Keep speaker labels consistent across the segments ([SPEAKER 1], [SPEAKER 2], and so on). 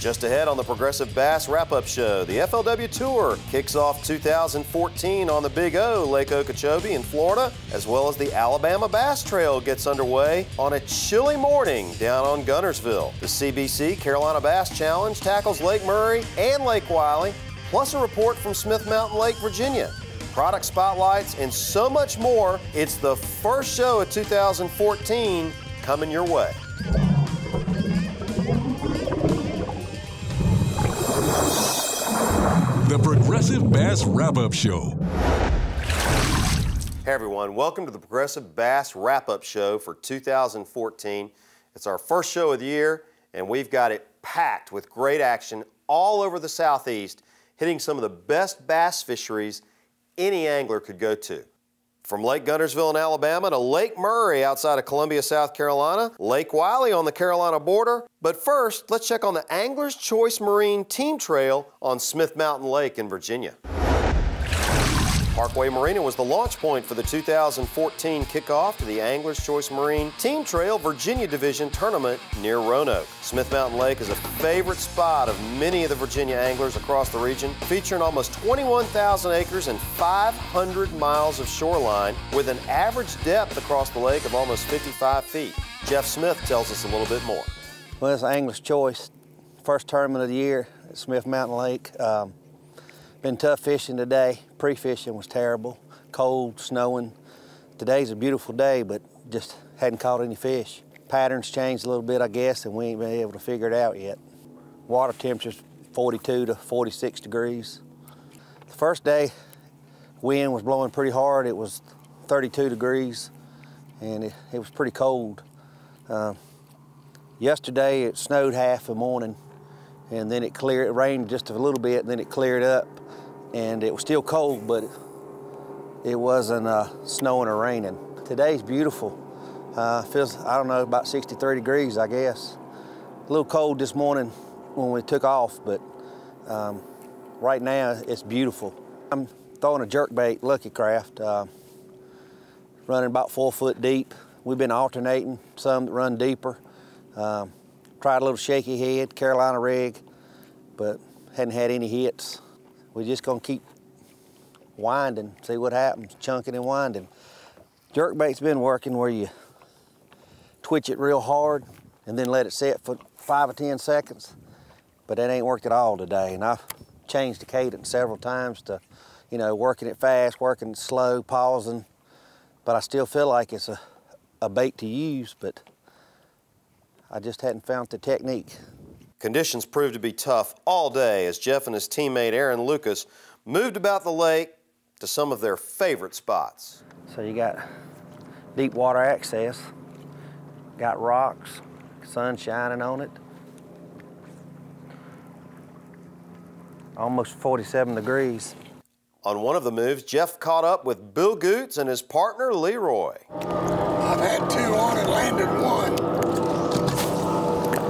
[SPEAKER 1] Just ahead on the Progressive Bass Wrap-Up Show, the FLW Tour kicks off 2014 on the Big O, Lake Okeechobee in Florida, as well as the Alabama Bass Trail gets underway on a chilly morning down on Guntersville. The CBC Carolina Bass Challenge tackles Lake Murray and Lake Wylie, plus a report from Smith Mountain Lake, Virginia. Product spotlights and so much more. It's the first show of 2014 coming your way.
[SPEAKER 2] The Progressive Bass Wrap-Up Show.
[SPEAKER 1] Hey everyone, welcome to the Progressive Bass Wrap-Up Show for 2014. It's our first show of the year, and we've got it packed with great action all over the Southeast, hitting some of the best bass fisheries any angler could go to. From Lake Guntersville in Alabama to Lake Murray outside of Columbia, South Carolina, Lake Wylie on the Carolina border. But first, let's check on the Angler's Choice Marine Team Trail on Smith Mountain Lake in Virginia. Parkway Marina was the launch point for the 2014 kickoff to the Angler's Choice Marine Team Trail Virginia Division Tournament near Roanoke. Smith Mountain Lake is a favorite spot of many of the Virginia anglers across the region, featuring almost 21,000 acres and 500 miles of shoreline with an average depth across the lake of almost 55 feet. Jeff Smith tells us a little bit more.
[SPEAKER 3] Well, it's Angler's Choice, first tournament of the year at Smith Mountain Lake. Been tough fishing today. Pre-fishing was terrible, cold, snowing. Today's a beautiful day, but just hadn't caught any fish. Patterns changed a little bit, I guess, and we ain't been able to figure it out yet. Water temperature's 42 to 46 degrees. The first day, wind was blowing pretty hard. It was 32 degrees, and it was pretty cold. Yesterday, it snowed half the morning, and then it cleared. It rained just a little bit, and then it cleared up. And it was still cold, but it wasn't snowing or raining. Today's beautiful. Feels, I don't know, about 63 degrees, I guess. A little cold this morning when we took off, but right now it's beautiful. I'm throwing a jerkbait Lucky Craft, running about 4 foot deep. We've been alternating, some that run deeper. Tried a little shaky head, Carolina rig, but hadn't had any hits. We're just gonna keep winding, see what happens, chunking and winding. Jerkbait's been working where you twitch it real hard and then let it set for 5 or 10 seconds, but that ain't worked at all today. And I've changed the cadence several times to, you know, working it fast, working it slow, pausing, but I still feel like it's a bait to use, but I just hadn't found the technique.
[SPEAKER 1] Conditions proved to be tough all day as Jeff and his teammate Aaron Lucas moved about the lake to some of their favorite spots.
[SPEAKER 3] So you got deep water access, got rocks, sun shining on it. Almost 47 degrees.
[SPEAKER 1] On one of the moves, Jeff caught up with Bill Goots and his partner Leroy.
[SPEAKER 4] I've had 2 on and landed 1.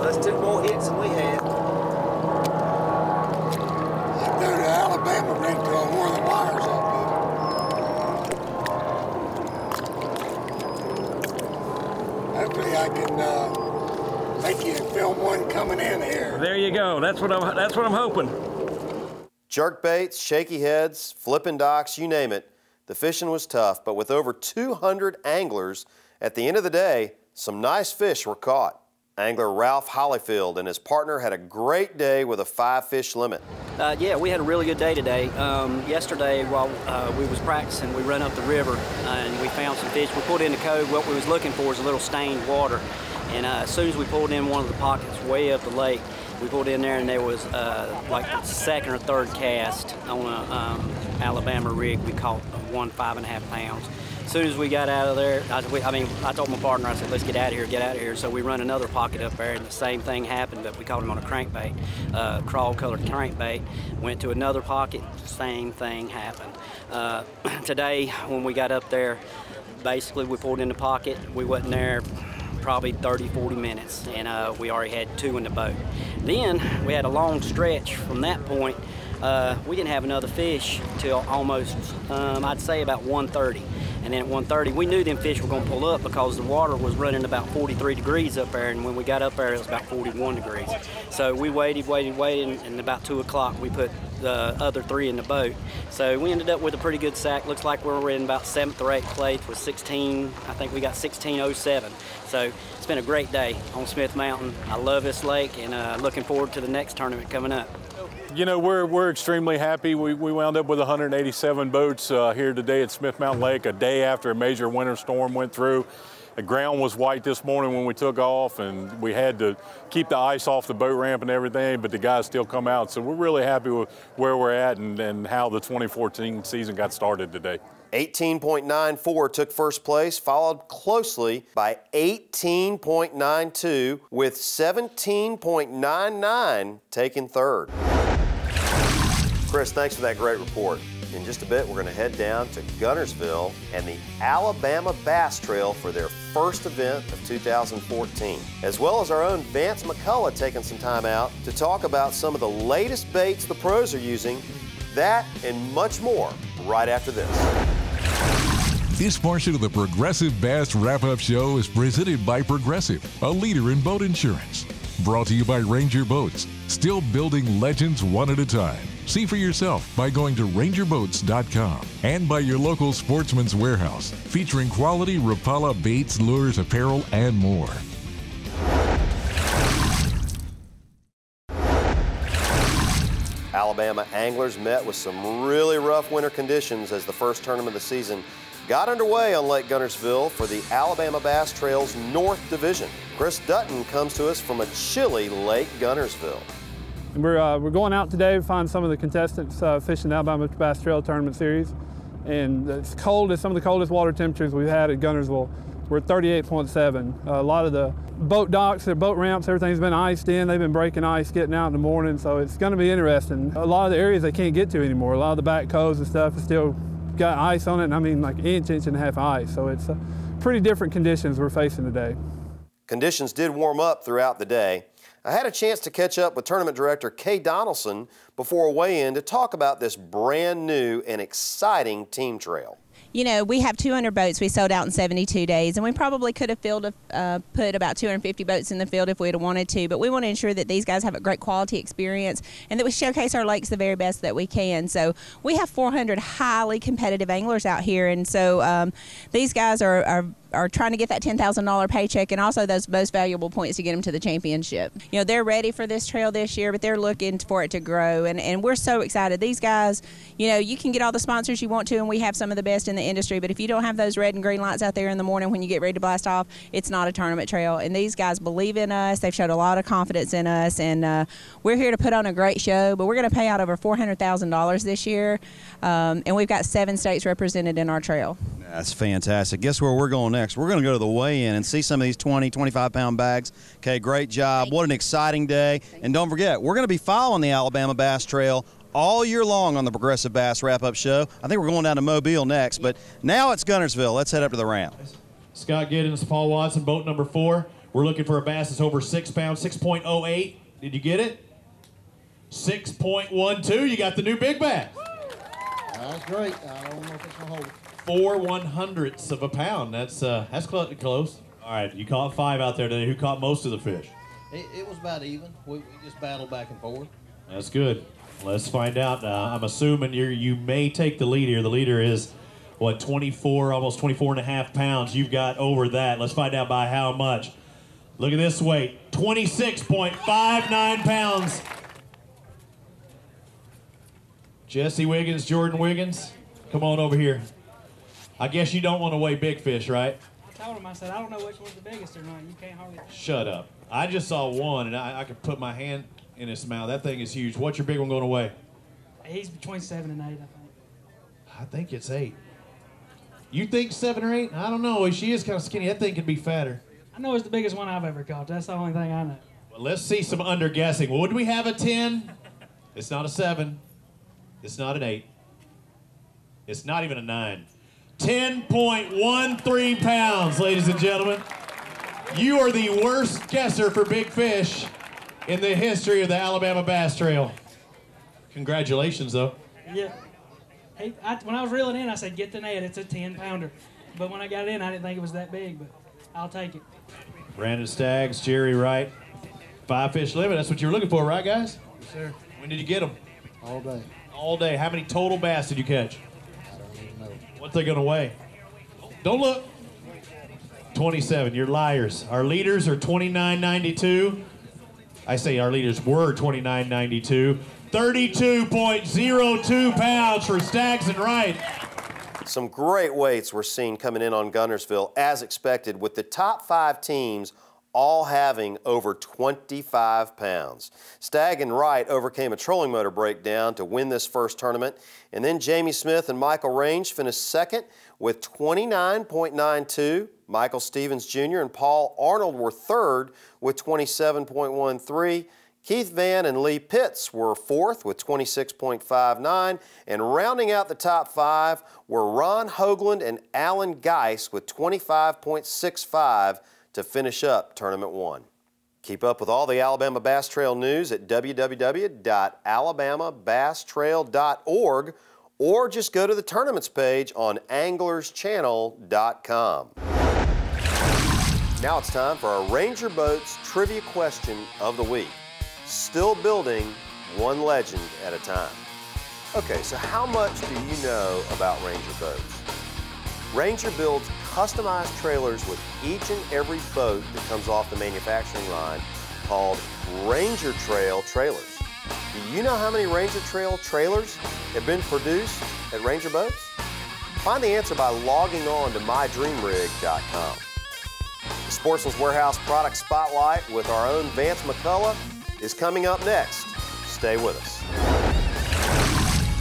[SPEAKER 3] That's 2 more hits than we had.
[SPEAKER 4] I go to Alabama rig till I wore the wires off of it. Hopefully I can make you film one coming in here.
[SPEAKER 5] There you go. That's what I'm hoping.
[SPEAKER 1] Jerk baits, shaky heads, flipping docks, you name it. The fishing was tough, but with over 200 anglers, at the end of the day, some nice fish were caught. Angler Ralph Hollyfield and his partner had a great day with a 5-fish limit.
[SPEAKER 6] Yeah, we had a really good day today. Yesterday, while we was practicing, we run up the river and we found some fish. We pulled in the cove. What we was looking for was a little stained water. And as soon as we pulled in one of the pockets way up the lake, we pulled in there and there was like the 2nd or 3rd cast on a Alabama rig. We caught one 5.5 pounds. As soon as we got out of there, I told my partner, I said, let's get out of here, get out of here. So we run another pocket up there, and the same thing happened, but we caught him on a crankbait, crawl-colored crankbait. Went to another pocket, same thing happened. Today, when we got up there, basically we pulled in the pocket. We wasn't there probably 30, 40 minutes, and we already had 2 in the boat. Then we had a long stretch from that point. We didn't have another fish till almost, I'd say about 1:30. And then at 1:30, we knew them fish were going to pull up because the water was running about 43 degrees up there, and when we got up there, it was about 41 degrees. So we waited, and about 2 o'clock, we put the other 3 in the boat. So we ended up with a pretty good sack. Looks like we were in about 7th or 8th place with 16, I think we got 16.07. So it's been a great day on Smith Mountain. I love this lake, and looking forward to the next tournament coming up.
[SPEAKER 7] You know, we're extremely happy. We wound up with 187 boats here today at Smith Mountain Lake, a day after a major winter storm went through. The ground was white this morning when we took off, and we had to keep the ice off the boat ramp and everything, but the guys still come out. So we're really happy with where we're at and how the 2014 season got started today.
[SPEAKER 1] 18.94 took first place, followed closely by 18.92, with 17.99 taking third. Chris, thanks for that great report. In just a bit, we're going to head down to Guntersville and the Alabama Bass Trail for their first event of 2014, as well as our own Vance McCullough taking some time out to talk about some of the latest baits the pros are using. That and much more right after this.
[SPEAKER 2] This portion of the Progressive Bass Wrap-Up Show is presented by Progressive, a leader in boat insurance. Brought to you by Ranger Boats, still building legends one at a time. See for yourself by going to rangerboats.com, and by your local Sportsmans Warehouse, featuring quality Rapala baits, lures, apparel, and more.
[SPEAKER 1] Alabama anglers met with some really rough winter conditions as the first tournament of the season got underway on Lake Guntersville for the Alabama Bass Trail's North Division. Chris Dutton comes to us from a chilly Lake Guntersville.
[SPEAKER 8] We're going out today to find some of the contestants fishing the Alabama Bass Trail Tournament Series. And it's cold. It's some of the coldest water temperatures we've had at Guntersville. We're at 38.7. A lot of the boat docks, their boat ramps, everything's been iced in. They've been breaking ice, getting out in the morning, so it's going to be interesting. A lot of the areas they can't get to anymore. A lot of the back coves and stuff is still got ice on it, and I mean like inch and a half ice. So it's pretty different conditions we're facing today.
[SPEAKER 1] Conditions did warm up throughout the day. I had a chance to catch up with Tournament Director Kay Donaldson before a weigh-in to talk about this brand new and exciting team trail.
[SPEAKER 9] You know, we have 200 boats we sold out in 72 days, and we probably could have put about 250 boats in the field if we'd have wanted to, but we want to ensure that these guys have a great quality experience and that we showcase our lakes the very best that we can. So we have 400 highly competitive anglers out here, and so these guys are trying to get that $10,000 paycheck and also those most valuable points to get them to the championship. You know, they're ready for this trail this year, but they're looking for it to grow, and we're so excited. These guys, you know, you can get all the sponsors you want to, and we have some of the best in the industry, but if you don't have those red and green lights out there in the morning when you get ready to blast off, it's not a tournament trail. And these guys believe in us. They've showed a lot of confidence in us, and we're here to put on a great show, but we're going to pay out over $400,000 this year, and we've got 7 states represented in our trail.
[SPEAKER 10] That's fantastic. Guess where we're going next? We're going to go to the weigh-in and see some of these 20, 25-pound bags. Okay, great job. What an exciting day. And don't forget, we're going to be following the Alabama Bass Trail all year long on the Progressive Bass Wrap-Up Show. I think we're going down to Mobile next, but now it's Guntersville. Let's head up to the ramp.
[SPEAKER 11] Scott Giddens, Paul Watson, boat number 4. We're looking for a bass that's over 6 pounds, 6.08. Did you get it? 6.12. You got the new big bass.
[SPEAKER 12] That's great. I don't know if it's going to hold it.
[SPEAKER 11] 4/100ths of a pound. That's close. All right, you caught 5 out there today. Who caught most of the fish?
[SPEAKER 12] It was about even. We just battled back and forth.
[SPEAKER 11] That's good. Let's find out. I'm assuming you may take the lead here. The leader is, what, 24, almost 24 and a half pounds. You've got over that. Let's find out by how much. Look at this weight, 26.59 pounds. Jesse Wiggins, Jordan Wiggins, come on over here. I guess you don't want to weigh big fish, right?
[SPEAKER 13] I told him, I said, I don't know which one's the biggest or not. You can't hardly...
[SPEAKER 11] Shut up. I just saw one, and I could put my hand in his mouth. That thing is huge. What's your big one going to weigh?
[SPEAKER 13] He's between 7 and 8, I think.
[SPEAKER 11] I think it's 8. You think 7 or 8? I don't know. She is kind of skinny. That thing could be fatter.
[SPEAKER 13] I know it's the biggest one I've ever caught. That's the only thing I know.
[SPEAKER 11] Well, let's see some underguessing. Would we have a 10? It's not a 7. It's not an 8. It's not even a 9. 10.13 pounds, ladies and gentlemen. You are the worst guesser for big fish in the history of the Alabama Bass Trail. Congratulations, though.
[SPEAKER 13] Yeah. When I was reeling in, I said, get the net, it's a 10-pounder. But when I got it in, I didn't think it was that big, but I'll take it.
[SPEAKER 11] Brandon Staggs, Jerry Wright, 5-fish limit. That's what you were looking for, right, guys?
[SPEAKER 12] Yes, sir.
[SPEAKER 11] When did you get them?
[SPEAKER 12] All day.
[SPEAKER 11] All day. How many total bass did you catch?
[SPEAKER 12] I don't even know.
[SPEAKER 11] What's they going to weigh? Don't look. 27. You're liars. Our leaders are 29.92. I say our leaders were 29.92. 32.02 pounds for Staggs and Wright.
[SPEAKER 1] Some great weights we're seeing coming in on Guntersville, as expected, with the top 5 teams all having over 25 pounds. Stagg and Wright overcame a trolling motor breakdown to win this first tournament, and then Jamie Smith and Michael Range finished second with 29.92. Michael Stevens Jr. and Paul Arnold were third with 27.13. Keith Vann and Lee Pitts were fourth with 26.59, and rounding out the top 5 were Ron Hoagland and Alan Geis with 25.65 to finish up Tournament 1. Keep up with all the Alabama Bass Trail news at www.alabamabasstrail.org, or just go to the tournaments page on anglerschannel.com. Now it's time for our Ranger Boats trivia question of the week. Still building one legend at a time. Okay, so how much do you know about Ranger Boats? Ranger builds customized trailers with each and every boat that comes off the manufacturing line, called Ranger Trail trailers. Do you know how many Ranger Trail trailers have been produced at Ranger Boats? Find the answer by logging on to mydreamrig.com. The Sportsmans Warehouse Product Spotlight with our own Vance McCullough is coming up next. Stay with us.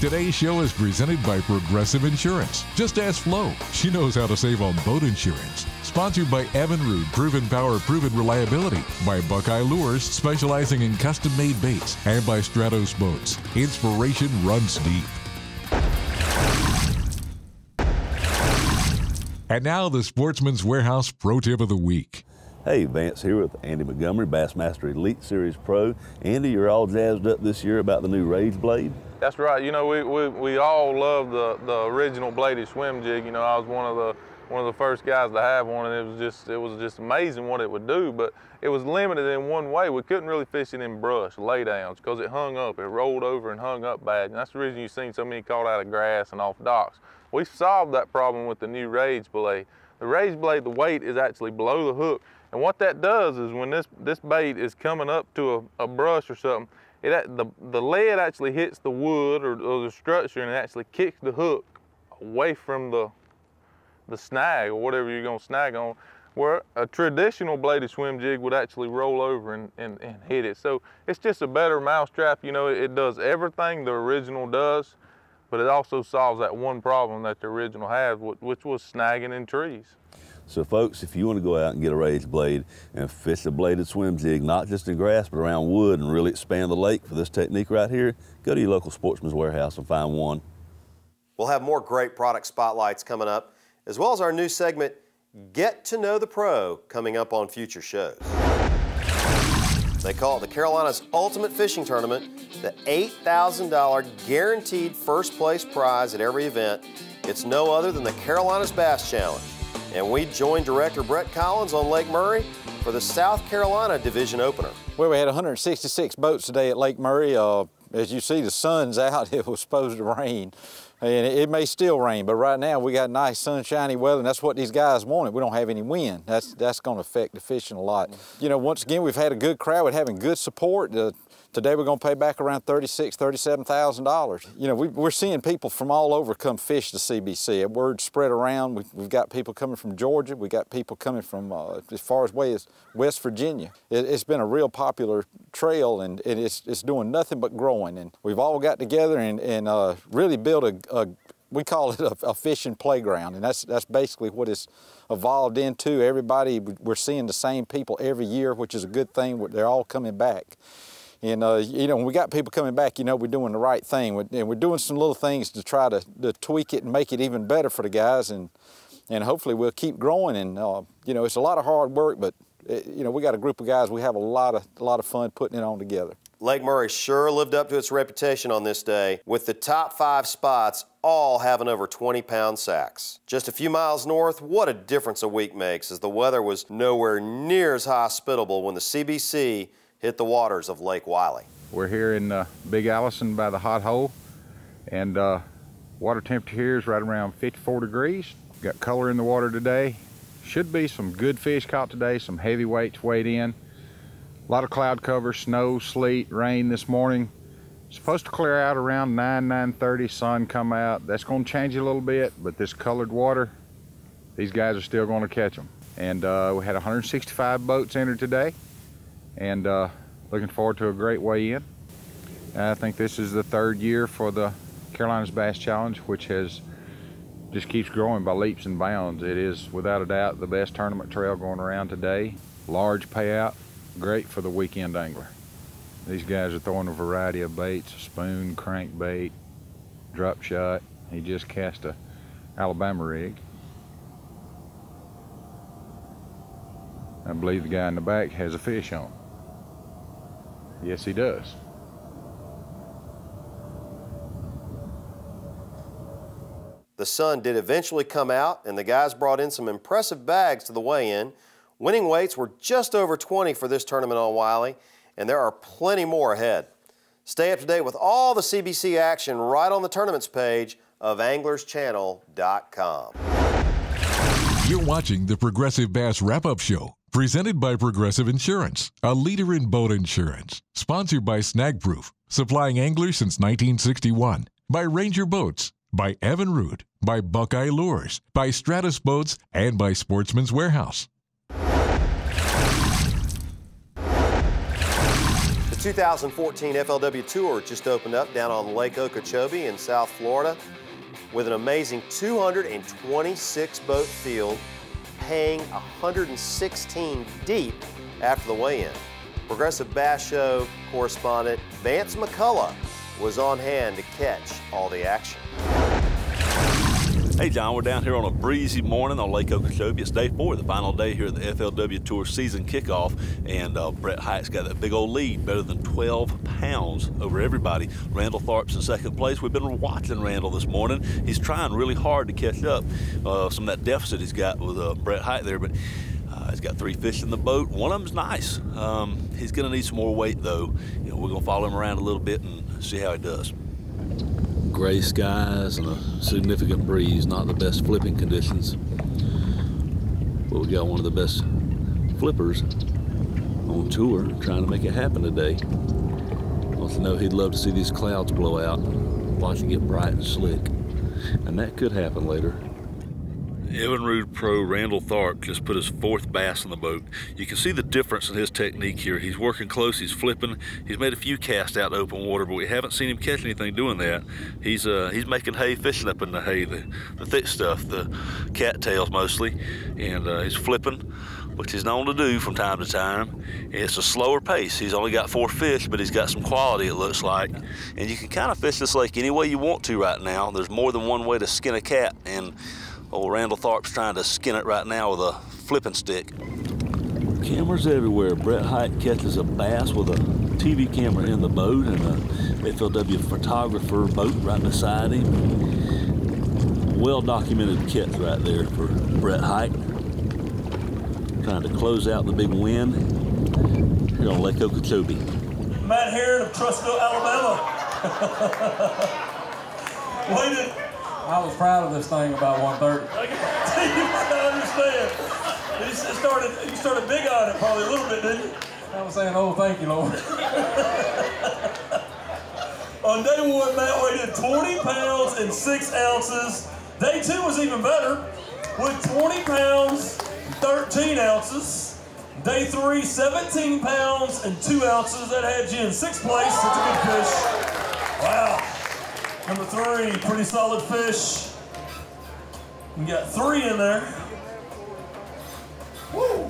[SPEAKER 2] Today's show is presented by Progressive Insurance. Just ask Flo. She knows how to save on boat insurance. Sponsored by Evinrude, proven power, proven reliability. By Buckeye Lures, specializing in custom-made baits. And by Stratos Boats. Inspiration runs deep. And now the Sportsman's Warehouse Pro Tip of the Week.
[SPEAKER 14] Hey, Vance here with Andy Montgomery, Bassmaster Elite Series Pro. Andy, you're all jazzed up this year about the new Rage Blade?
[SPEAKER 15] That's right. You know, we all love the original bladed swim jig. You know, I was one of the first guys to have one, and it was just amazing what it would do. But it was limited in one way. We couldn't really fish it in brush, laydowns, because it hung up. It rolled over and hung up bad. And that's the reason you've seen so many caught out of grass and off docks. We solved that problem with the new Rage Blade. The Rage Blade, the weight is actually below the hook. And what that does is when this bait is coming up to a brush or something, the lead actually hits the wood or the structure, and it actually kicks the hook away from the snag or whatever you're going to snag on, where a traditional bladed swim jig would actually roll over and hit it. So it's just a better mousetrap. You know, it does everything the original does, but it also solves that one problem that the original had, which was snagging in trees.
[SPEAKER 14] So folks, if you want to go out and get a Rage Blade and fish a bladed swim jig, not just in grass, but around wood, and really expand the lake for this technique right here, go to your local Sportsman's Warehouse and find one.
[SPEAKER 1] We'll have more great product spotlights coming up, as well as our new segment, Get to Know the Pro, coming up on future shows. They call it the Carolina's Ultimate Fishing Tournament, the $8,000 guaranteed first place prize at every event. It's no other than the Carolina's Bass Challenge. And we joined Director Brett Collins on Lake Murray for the South Carolina Division Opener.
[SPEAKER 16] Well, we had 166 boats today at Lake Murray. As you see, the sun's out. It was supposed to rain, and it may still rain, but right now we got nice sunshiny weather, and that's what these guys wanted. We don't have any wind. That's going to affect the fishing a lot. You know, once again, we've had a good crowd. We're having good support. Today we're going to pay back around $36,000, $37,000. You know, we're seeing people from all over come fish the CBC. Word spread around. We've got people coming from Georgia. We got people coming from as far away as West Virginia. It's been a real popular trail, and it's doing nothing but growing. And we've all got together and really built we call it a fishing playground, and that's basically what it's evolved into. Everybody, we're seeing the same people every year, which is a good thing. They're all coming back. And, you know, when we got people coming back, you know, we're doing the right thing. And we're doing some little things to try to tweak it and make it even better for the guys. And hopefully we'll keep growing. And, you know, it's a lot of hard work, but, you know, we got a group of guys. We have a lot of fun putting it on together.
[SPEAKER 1] Lake Murray sure lived up to its reputation on this day, with the top 5 spots all having over 20-pound sacks. Just a few miles north, what a difference a week makes, as the weather was nowhere near as hospitable when the CBC hit the waters of Lake Wiley.
[SPEAKER 17] We're here in Big Allison by the hot hole, and water temperature here is right around 54 degrees. Got color in the water today. Should be some good fish caught today, some heavyweights weighed in. A lot of cloud cover, snow, sleet, rain this morning. Supposed to clear out around 9:30, sun come out. That's going to change a little bit, but this colored water, these guys are still going to catch them. And we had 165 boats entered today, and looking forward to a great weigh-in. I think this is the 3rd year for the Carolinas Bass Challenge, which just keeps growing by leaps and bounds. It is without a doubt the best tournament trail going around today. Large payout, great for the weekend angler. These guys are throwing a variety of baits: spoon, crankbait, drop shot. He just cast a Alabama rig. I believe the guy in the back has a fish on. Yes, he does.
[SPEAKER 1] The sun did eventually come out, and the guys brought in some impressive bags to the weigh-in. Winning weights were just over 20 for this tournament on Wiley, and there are plenty more ahead. Stay up to date with all the CBC action right on the tournaments page of anglerschannel.com.
[SPEAKER 2] You're watching the Progressive Bass Wrap-Up Show, presented by Progressive Insurance, a leader in boat insurance. Sponsored by Snagproof, supplying anglers since 1961. By Ranger Boats, by Evan Root, by Buckeye Lures, by Stratus Boats, and by Sportsmans Warehouse.
[SPEAKER 1] The 2014 FLW Tour just opened up down on Lake Okeechobee in South Florida with an amazing 226 boat field, paying 116 deep after the weigh-in. Progressive Bass Show correspondent Vance McCullough was on hand to catch all the action.
[SPEAKER 14] Hey John, we're down here on a breezy morning on Lake Okeechobee. It's day 4, the final day here at the FLW Tour season kickoff, and Brett Hite's got that big old lead, better than 12 pounds over everybody. Randall Tharp's in 2nd place. We've been watching Randall this morning. He's trying really hard to catch up some of that deficit he's got with Brett Hite there, but he's got 3 fish in the boat. One of them's nice. He's going to need some more weight though. We're going to follow him around a little bit and see how he does. Gray skies and a significant breeze, not the best flipping conditions. But we got one of the best flippers on tour trying to make it happen today. Wants to know he'd love to see these clouds blow out and watch it get bright and slick. And that could happen later. Evan Root pro Randall Tharp just put his 4th bass on the boat. You can see the difference in his technique here. He's working close, he's flipping, he's made a few casts out to open water, but we haven't seen him catch anything doing that. He's making hay, fishing up in the hay, the thick stuff, the cattails mostly, and he's flipping, which he's known to do from time to time. It's a slower pace. He's only got 4 fish, but he's got some quality, it looks like. And you can kind of fish this lake any way you want to right now. There's more than one way to skin a cat, and old Randall Tharp's trying to skin it right now with a flipping stick. Cameras everywhere. Brett Hite catches a bass with a TV camera in the boat and a FLW photographer boat right beside him. Well-documented catch right there for Brett Hite. Trying to close out the big win here on Lake Okeechobee.
[SPEAKER 18] Matt Herron of Trussville, Alabama. I was proud of this thing about 1:30. I understand. You started big on it probably a little bit, didn't you? I was saying, oh, thank you, Lord. On day 1, Matt weighed in 20 pounds and 6 ounces. Day 2 was even better with 20 pounds and 13 ounces. Day 3, 17 pounds and 2 ounces. That had you in 6th place. That's a good fish. Wow. Number 3, pretty solid fish. You got 3 in there. Woo!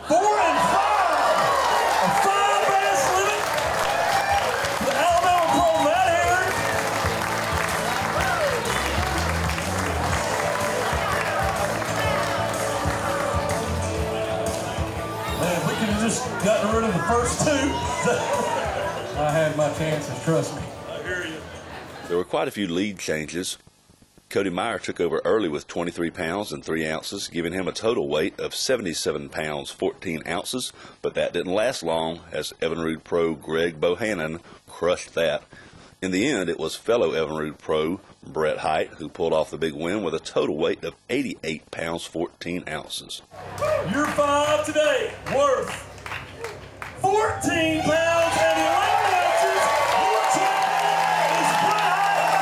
[SPEAKER 18] 4 and 5! A 5 bass limit. The Alabama pro Matt Herron. Man, if we could have just gotten rid of the first 2. I had my chances, trust me.
[SPEAKER 14] I hear you. There were quite a few lead changes. Cody Meyer took over early with 23 pounds and 3 ounces, giving him a total weight of 77 pounds 14 ounces, but that didn't last long as Evinrude Pro Greg Bohannon crushed that. In the end, it was fellow Evinrude Pro Brett Height who pulled off the big win with a total weight of 88 pounds 14 ounces.
[SPEAKER 18] Your 5 today worth 14 pounds and 11 ounces. Your champion is Brett Height.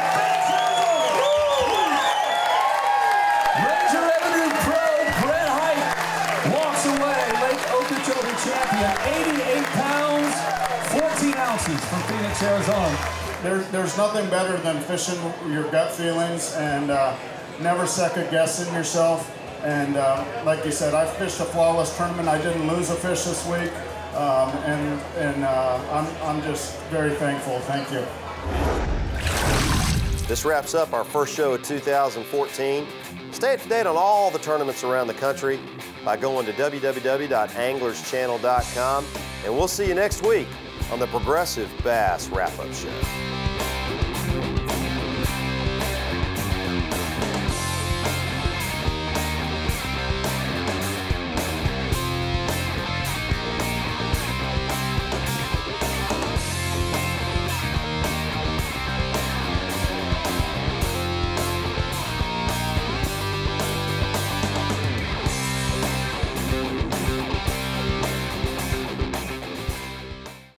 [SPEAKER 18] Ranger Evinrude Pro Brett Height walks away Lake Okeechobee champion, 88 pounds 14 ounces from Phoenix, Arizona.
[SPEAKER 19] There's nothing better than fishing your gut feelings and never second guessing yourself. And like you said, I fished a flawless tournament. I didn't lose a fish this week, I'm just very thankful. Thank you.
[SPEAKER 1] This wraps up our first show of 2014. Stay up to date on all the tournaments around the country by going to www.anglerschannel.com, and we'll see you next week on the Progressive Bass Wrap-Up Show.